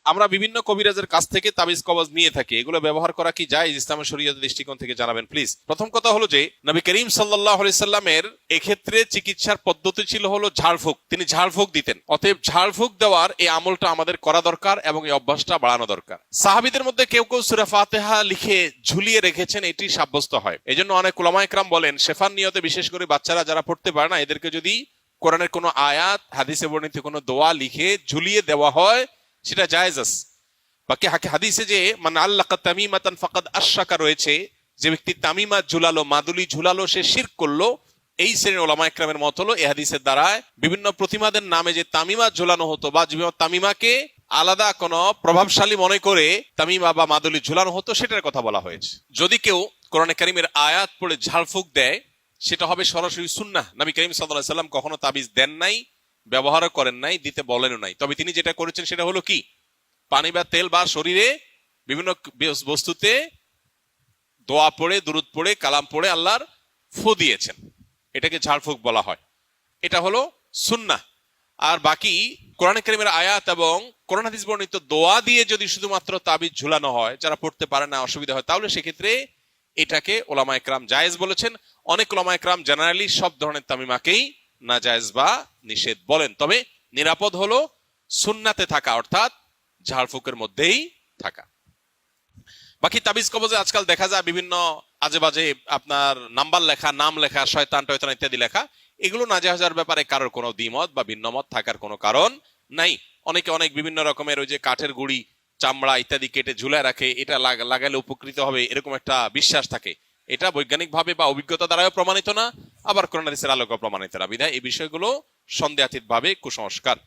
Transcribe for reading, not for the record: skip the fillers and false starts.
আমরা বিভিন্ন কবিরাজের কাছ থেকে তাবিজ কবজ নিয়ে থাকি, এগুলো ব্যবহার করা কি জায়েজ ইসলামের শরীয়তের দৃষ্টিকোণ থেকে জানাবেন প্লিজ। প্রথম কথা হলো যে নবী করিম সাল্লাল্লাহু আলাইহি সাল্লামের এক্ষেত্রে চিকিৎসার পদ্ধতি ছিল হলো ঝাড়ফুঁক, তিনি ঝাড়ফুঁক দিতেন। অতএব ঝাড়ফুঁক দেওয়ার এই আমলটা আমাদের করা দরকার এবং এই অভ্যাসটা বাড়ানো দরকার। সাহাবীদের মধ্যে কেউ কেউ সূরা ফাতিহা লিখে ঝুলিয়ে রেখেছেন, এটি সাব্যস্ত হয়। এজন্য অনেক উলামায়ে কেরাম বলেন শেফার নিয়তে বিশেষ করে বাচ্চারা যারা পড়তে পারে না, এদেরকে যদি কোরআনের কোনো আয়াত হাদিসে বর্ণিত কোনো দোয়া লিখে ঝুলিয়ে দেওয়া হয় সেটা জায়েজ আছে। বাকি হাদিসে যে মান আল্লাকা তামিমাতান ফাকাদ আশরাকা রয়েছে, যে ব্যক্তি তামিমা ঝুলালো, মাদুলি ঝুলালো, সে শিরক করলো। এই শ্রেণীর উলামায়ে কেরামের মত হলো এই হাদিসের দ্বারায় বিভিন্ন প্রতিমাদের নামে যে তামিমা ঝুলানো হতো বা তামিমাকে আলাদা কোনো প্রভাবশালী মনে করে তামিমা বা মাদুলি ঝুলানো হতো, সেটার কথা বলা হয়েছে। যদি কেউ কোরআনে কারীমের আয়াত পড়ে ঝাড়ফুঁক দেয়, সেটা হবে সরাসরি সুন্নাহ। নবী করিম সাল্লাল্লাহু আলাইহি সাল্লাম কখনো তাবিজ দেন নাই, ব্যবহারও করেন নাই, দিতে বলেনও নাই। তবে তিনি যেটা করেছেন সেটা হলো কি, পানি বা তেল বা শরীরে বিভিন্ন বস্তুতে দোয়া পড়ে, দুরুদ পড়ে, কালাম পড়ে আল্লাহর ফু দিয়েছেন, এটাকে ঝাড়ফুঁক বলা হয়। এটা হলো সুন্নাহ। আর বাকি কোরআনে কারীমের আয়াত এবং কোরআন হাদিস বর্ণিত দোয়া দিয়ে যদি শুধুমাত্র তাবিজ ঝুলানো হয়, যারা পড়তে পারে না, অসুবিধা হয়, তাহলে সেক্ষেত্রে এটাকে উলামায়ে কেরাম জায়েজ বলেছেন। অনেক উলামায়ে কেরাম জেনারেলি সব ধরনের তামিমাকেই নাজায়েজ বা নিষেধ বলেন। তবে নিরাপদ হলো সুন্নাতে থাকা, অর্থাৎ ঝাড়ফুঁকের মধ্যেই থাকা। বাকি তাবিজ কবজে আজকাল দেখা যায় বিভিন্ন আজে বাজে আপনার নাম্বার লেখা, নাম লেখা, শয়তান টয়তান ইত্যাদি লেখা। এগুলো নাজায়েজের ব্যাপারে কারোর কোনো দ্বিমত বা ভিন্নমত থাকার কোনো কারণ নাই। অনেকে অনেক বিভিন্ন রকমের ওই যে কাঠের গুড়ি, চামড়া ইত্যাদি কেটে ঝুলায় রাখে, এটা লাগালে উপকৃত হবে, এরকম একটা বিশ্বাস থাকে। এটা বৈজ্ঞানিকভাবে বা অভিজ্ঞতা দ্বারাও প্রমাণিত না, আবার কোরআন হাদিসের আলোকেও প্রমাণিত না। বিধায় এই বিষয়গুলো সন্দেহাতীত ভাবে কুসংস্কার।